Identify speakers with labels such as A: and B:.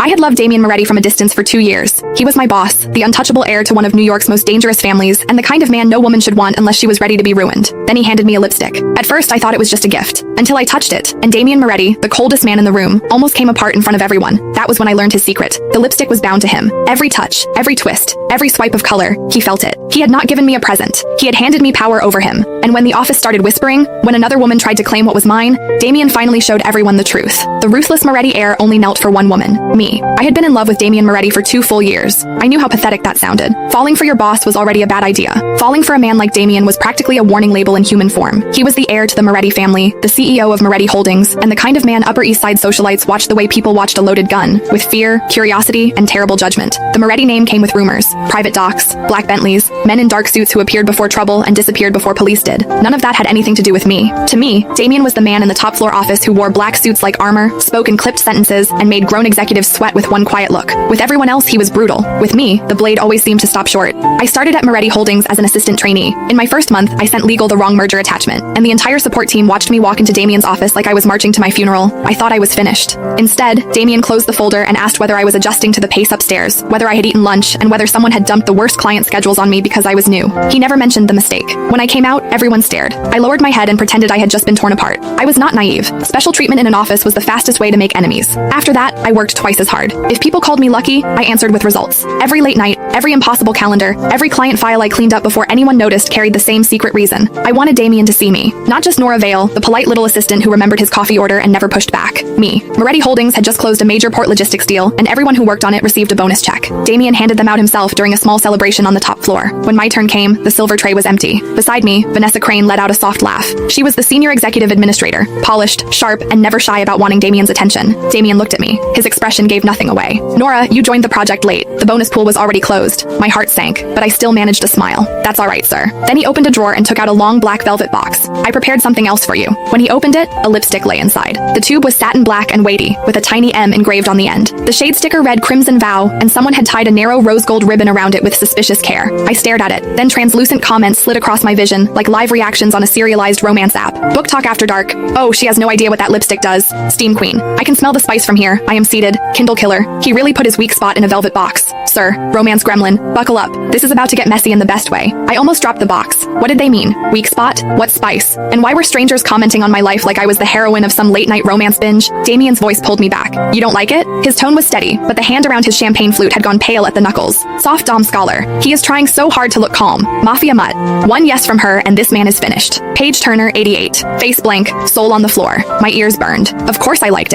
A: I had loved Damien Moretti from a distance for 2 years. He was my boss, the untouchable heir to one of New York's most dangerous families, and the kind of man no woman should want unless she was ready to be ruined. Then he handed me a lipstick. At first, I thought it was just a gift, until I touched it, and Damien Moretti, the coldest man in the room, almost came apart in front of everyone. That was when I learned his secret. The lipstick was bound to him. Every touch, every twist, every swipe of color, he felt it. He had not given me a present. He had handed me power over him. And when the office started whispering, when another woman tried to claim what was mine, Damien finally showed everyone the truth. The ruthless Moretti heir only knelt for one woman, me. I had been in love with Damien Moretti for 2 full years. I knew how pathetic that sounded. Falling for your boss was already a bad idea. Falling for a man like Damien was practically a warning label in human form. He was the heir to the Moretti family, the CEO of Moretti Holdings, and the kind of man Upper East Side socialites watched the way people watched a loaded gun, with fear, curiosity, and terrible judgment. The Moretti name came with rumors, private docs, black Bentleys, men in dark suits who appeared before trouble and disappeared before police did. None of that had anything to do with me. To me, Damien was the man in the top floor office who wore black suits like armor, spoke in clipped sentences, and made grown executives sweat with one quiet look. With everyone else, he was brutal. With me, the blade always seemed to stop short. I started at Moretti Holdings as an assistant trainee. In my first month, I sent legal the wrong merger attachment, and the entire support team watched me walk into Damien's office like I was marching to my funeral. I thought I was finished. Instead, Damien closed the folder and asked whether I was adjusting to the pace upstairs, whether I had eaten lunch, and whether someone had dumped the worst client schedules on me because I was new. He never mentioned the mistake. When I came out, everyone stared. I lowered my head and pretended I had just been torn apart. I was not naive. Special treatment in an office was the fastest way to make enemies. After that, I worked twice as hard. If people called me lucky, I answered with results. Every late night, every impossible calendar, every client file I cleaned up before anyone noticed carried the same secret reason. I wanted Damien to see me. Not just Nora Vale, the polite little assistant who remembered his coffee order and never pushed back. Me. Moretti Holdings had just closed a major port logistics deal, and everyone who worked on it received a bonus check. Damien handed them out himself during a small celebration on the top floor. When my turn came, the silver tray was empty. Beside me, Vanessa Crane let out a soft laugh. She was the senior executive administrator, polished, sharp, and never shy about wanting Damien's attention. Damien looked at me. His expression gave nothing away. Nora, you joined the project late. The bonus pool was already closed. My heart sank, but I still managed to smile. That's all right, sir. Then he opened a drawer and took out a long black velvet box. I prepared something else for you. When he opened it, a lipstick lay inside. The tube was satin black and weighty, with a tiny M engraved on the end. The shade sticker read Crimson Vow, and someone had tied a narrow rose gold ribbon around it with suspicious care. I stared at it. Then translucent comments slid across my vision, like live reactions on a serialized romance app. Book talk after dark. Oh, she has no idea what that lipstick does. Steam Queen. I can smell the spice from here. I am seated. Kindle killer. He really put his weak spot in a velvet box. Sir, romance gremlin, buckle up. This is about to get messy in the best way. I almost dropped the box. What did they mean? Weak spot? What spice? And why were strangers commenting on my life like I was the heroine of some late-night romance binge? Damien's voice pulled me back. You don't like it? His tone was steady, but the hand around his champagne flute had gone pale at the knuckles. Soft Dom scholar. He is trying so hard to look calm. Mafia mutt. One yes from her and this man is finished. Page Turner, 88. Face blank, soul on the floor. My ears burned. Of course I liked it.